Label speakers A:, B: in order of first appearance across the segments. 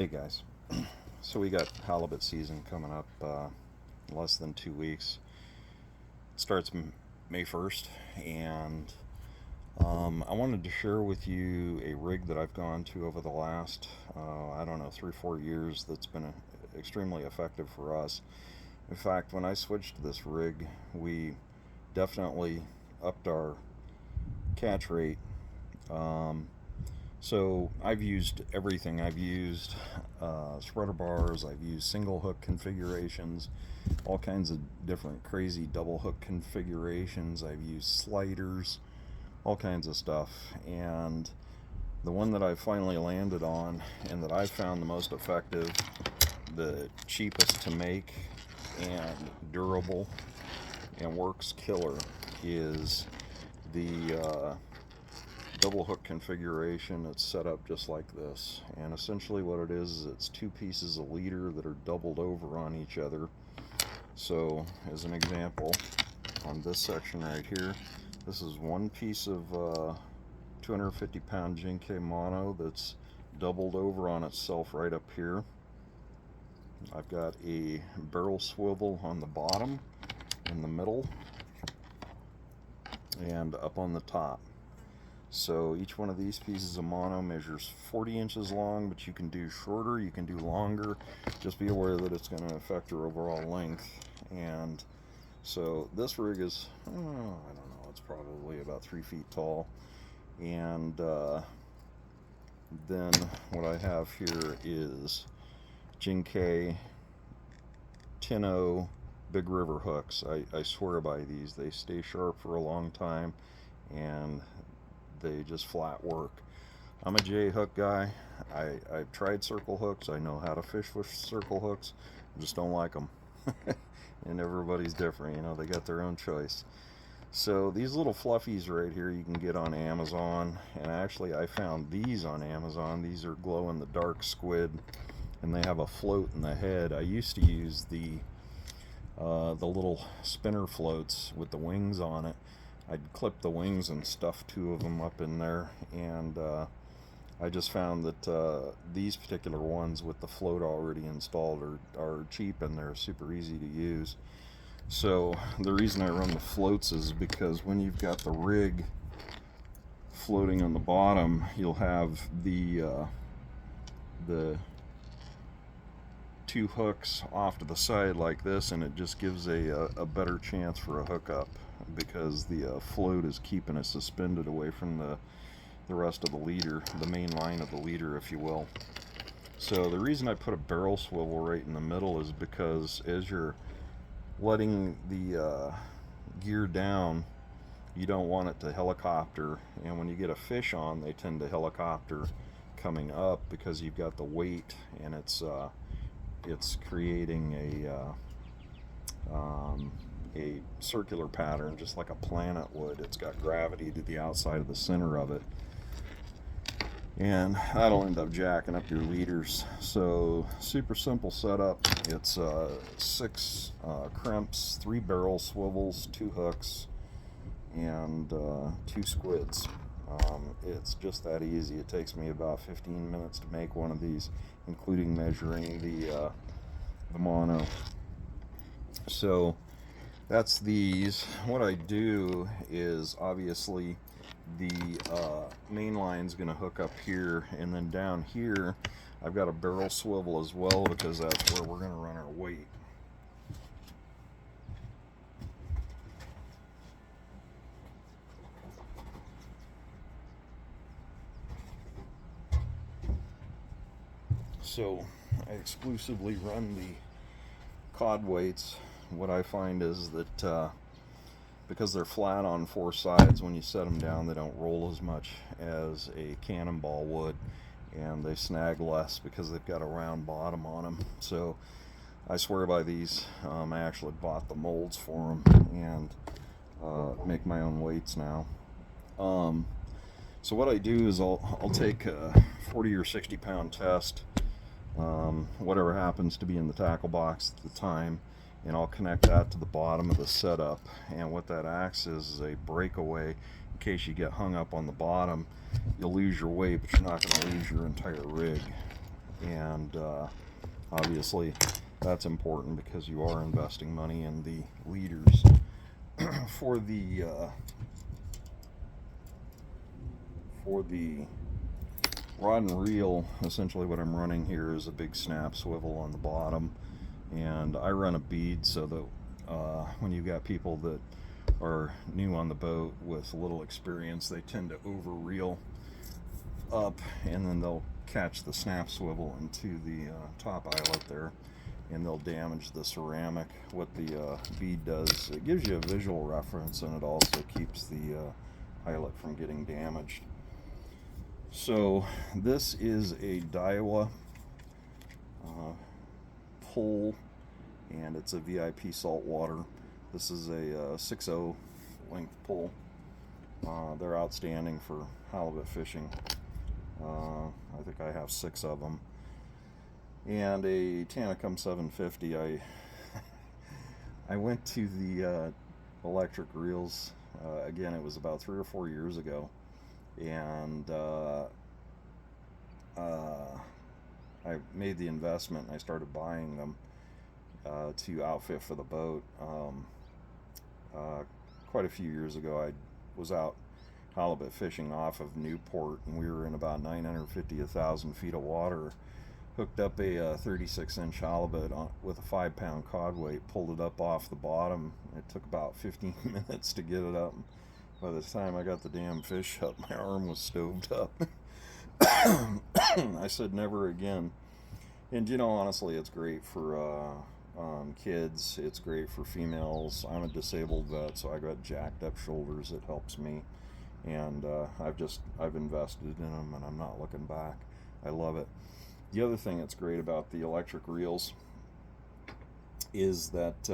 A: Hey guys, so we got halibut season coming up in less than 2 weeks. It starts May 1st, and I wanted to share with you a rig that I've gone to over the last, I don't know, 3 or 4 years that's been extremely effective for us. In fact, when I switched to this rig, we definitely upped our catch rate. Um, So I've used everything. I've used spreader bars, I've used single hook configurations, all kinds of different crazy double hook configurations. I've used sliders, all kinds of stuff. And the one that I finally landed on and that I found the most effective, the cheapest to make and durable and works killer is the double hook configuration. It's set up just like this, and essentially what it is it's two pieces of leader that are doubled over on each other. So as an example, on this section right here, this is one piece of 250-pound Jinke mono that's doubled over on itself right up here. I've got a barrel swivel on the bottom, in the middle, and up on the top. So each one of these pieces of mono measures 40 inches long, but you can do shorter, you can do longer. Just be aware that it's going to affect your overall length. And so this rig is, I don't know, it's probably about 3 feet tall. And then what I have here is Jinke 10-0 Big River hooks. I swear by these. They stay sharp for a long time, and they just flat work. I'm a J hook guy. I've tried circle hooks. I know how to fish with circle hooks. I just don't like them. And everybody's different, they got their own choice. So these little fluffies right here you can get on Amazon, and actually I found these on Amazon. These are glow in the dark squid, and they have a float in the head. I used to use the little spinner floats with the wings on it. I'd clip the wings and stuff 2 of them up in there, and I just found that these particular ones with the float already installed are cheap, and they're super easy to use. So the reason I run the floats is because when you've got the rig floating on the bottom, you'll have the 2 hooks off to the side like this, and it just gives a better chance for a hookup, because the float is keeping it suspended away from the rest of the leader, the main line of the leader, if you will. So the reason I put a barrel swivel right in the middle is because as you're letting the gear down, you don't want it to helicopter, and when you get a fish on, they tend to helicopter coming up because you've got the weight, and it's creating a circular pattern just like a planet would. It's got gravity to the outside of the center of it, and that'll end up jacking up your leaders. So super simple setup. It's 6 crimps, 3 barrel swivels, 2 hooks, and 2 squids. It's just that easy. It takes me about 15 minutes to make one of these, including measuring the mono. So that's these. What I do is, obviously, the main line's going to hook up here, and then down here I've got a barrel swivel as well, because that's where we're going to run our weight. So I exclusively run the cod weights. What I find is that because they're flat on 4 sides, when you set them down, they don't roll as much as a cannonball would, and they snag less because they've got a round bottom on them. So I swear by these. I actually bought the molds for them and make my own weights now. So what I do is I'll take a 40 or 60 pound test, whatever happens to be in the tackle box at the time, and I'll connect that to the bottom of the setup. And what that acts is a breakaway in case you get hung up on the bottom. You'll lose your weight, but you're not going to lose your entire rig. And obviously that's important because you are investing money in the leaders. For the rod and reel, essentially what I'm running here is a big snap swivel on the bottom, and I run a bead so that when you've got people that are new on the boat with little experience, they tend to over reel up, and then they'll catch the snap swivel into the top eyelet there, and they'll damage the ceramic. What the bead does, it gives you a visual reference, and it also keeps the eyelet from getting damaged. So this is a Daiwa pull, and it's a VIP saltwater. This is a 6.0 length pull. They're outstanding for halibut fishing. I think I have 6 of them. And a Tanacum 750. I went to the electric reels again. It was about 3 or 4 years ago, and I made the investment and I started buying them to outfit for the boat. Quite a few years ago, I was out halibut fishing off of Newport, and we were in about 950 to 1,000 feet of water. Hooked up a 36-inch halibut with a 5-pound cod weight, pulled it up off the bottom. It took about 15 minutes to get it up. By the time I got the damn fish up, my arm was stoved up. I said never again. And you know, honestly, it's great for kids. It's great for females. I'm a disabled vet, so I got jacked up shoulders. It helps me, and I've invested in them, and I'm not looking back. I love it. The other thing that's great about the electric reels is that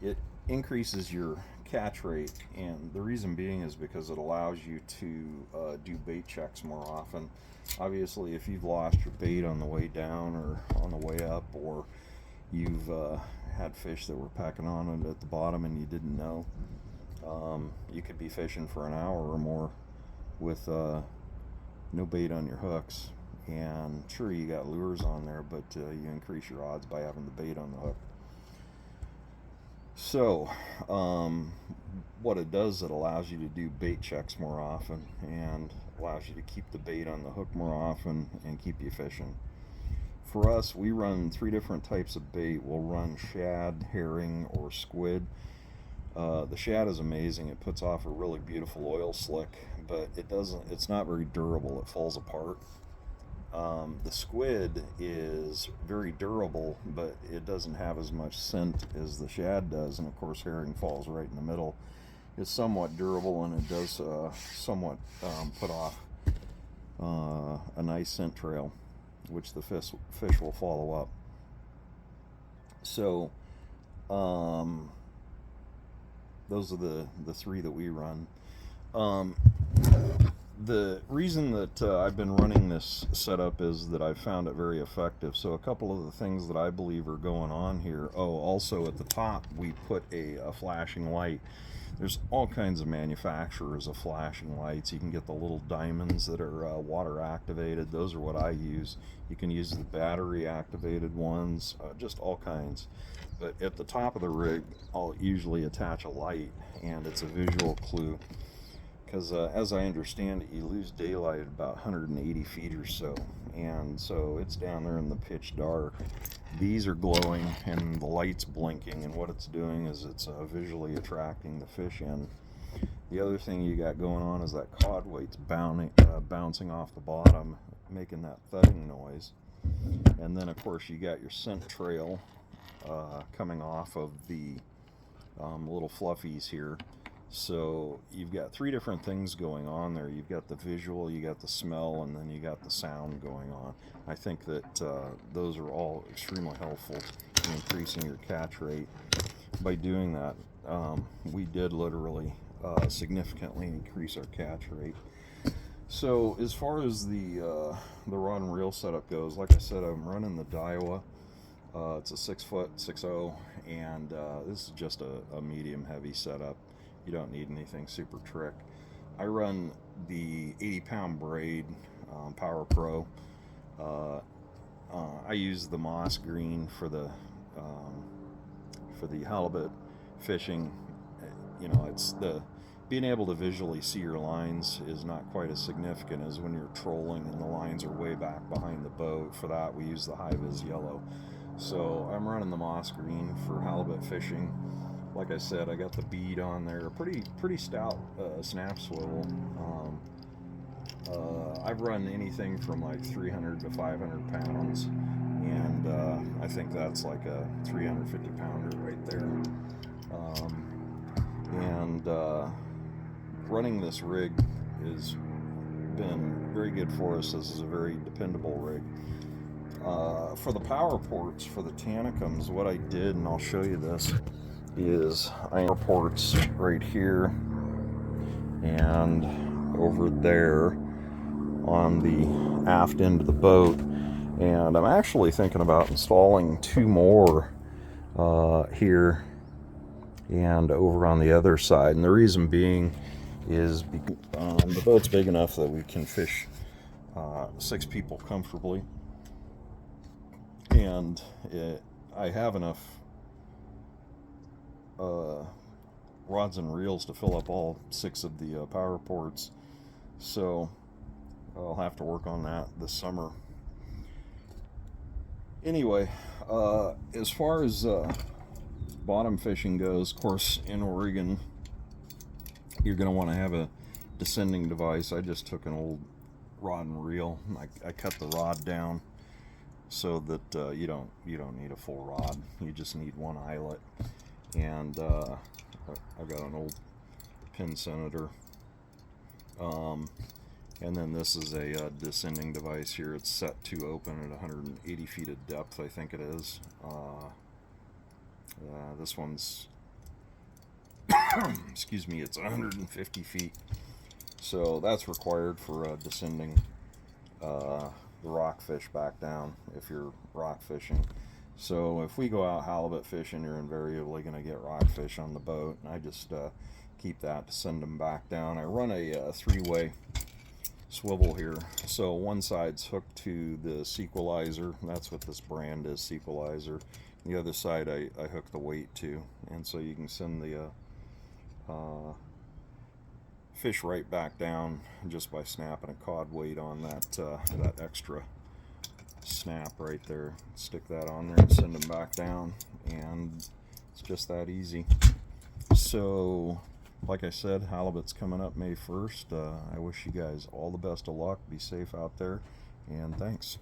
A: it increases your catch rate, and the reason being is because it allows you to do bait checks more often. Obviously, if you've lost your bait on the way down or on the way up, or you've had fish that were packing on it at the bottom and you didn't know, you could be fishing for an hour or more with no bait on your hooks. And sure, you got lures on there, but you increase your odds by having the bait on the hook. So what it does, it allows you to do bait checks more often, and allows you to keep the bait on the hook more often and keep you fishing. For us, we run 3 different types of bait. We'll run shad, herring, or squid. The shad is amazing. It puts off a really beautiful oil slick, but it's not very durable. It falls apart. The squid is very durable, but it doesn't have as much scent as the shad does, and of course herring falls right in the middle. It's somewhat durable, and it does somewhat put off a nice scent trail, which the fish will follow up. So those are the 3 that we run. The reason that I've been running this setup is that I've found it very effective. So a couple of the things that I believe are going on here. Oh, also at the top we put a flashing light. There's all kinds of manufacturers of flashing lights. You can get the little diamonds that are water activated. Those are what I use. You can use the battery activated ones, just all kinds. But at the top of the rig, I'll usually attach a light, and it's a visual clue. Because as I understand it, you lose daylight at about 180 feet or so, and so it's down there in the pitch dark. These are glowing and the light's blinking, and what it's doing is it's visually attracting the fish in. The other thing you got going on is that cod weight's bouncing off the bottom, making that thudding noise. And then of course you got your scent trail coming off of the little fluffies here. So you've got 3 different things going on there. You've got the visual, you got the smell, and then you got the sound going on. I think that those are all extremely helpful in increasing your catch rate. By doing that, we did literally significantly increase our catch rate. So as far as the rod and reel setup goes, like I said, I'm running the Daiwa. It's a 6-foot 6.0, and this is just a medium heavy setup. You don't need anything super trick. I run the 80-pound braid, Power Pro. Uh, I use the moss green for the halibut fishing. You know, it's the being able to visually see your lines is not quite as significant as when you're trolling and the lines are way back behind the boat. For that, we use the high-vis yellow. So I'm running the moss green for halibut fishing. Like I said, I got the bead on there, pretty stout snap swivel. I've run anything from like 300 to 500 pounds, and I think that's like a 350 pounder right there. And running this rig has been very good for us. This is a very dependable rig. For the power ports for the Tanacums, what I did, and I'll show you this, is I have ports right here and over there on the aft end of the boat, and I'm actually thinking about installing two more here and over on the other side. And the reason being is the boat's big enough that we can fish 6 people comfortably, and I have enough rods and reels to fill up all 6 of the power ports. So I'll have to work on that this summer. Anyway, as far as bottom fishing goes, of course, in Oregon, you're going to want to have a descending device. I just took an old rod and reel. I cut the rod down so that you don't need a full rod. You just need one eyelet. And I got an old pin senator. And then this is a descending device here. It's set to open at 180 feet of depth, I think it is. This one's, excuse me, it's 150 feet. So that's required for descending the rockfish back down if you're rock fishing. So if we go out halibut fishing, you're invariably going to get rockfish on the boat. And I just keep that to send them back down. I run a 3-way swivel here, so one side's hooked to the sequelizer. That's what this brand is, sequelizer. The other side I hook the weight to, and so you can send the fish right back down just by snapping a cod weight on that extra snap right there. Stick that on there and send them back down, and it's just that easy. So like I said, halibut's coming up May 1st. I wish you guys all the best of luck. Be safe out there, and thanks.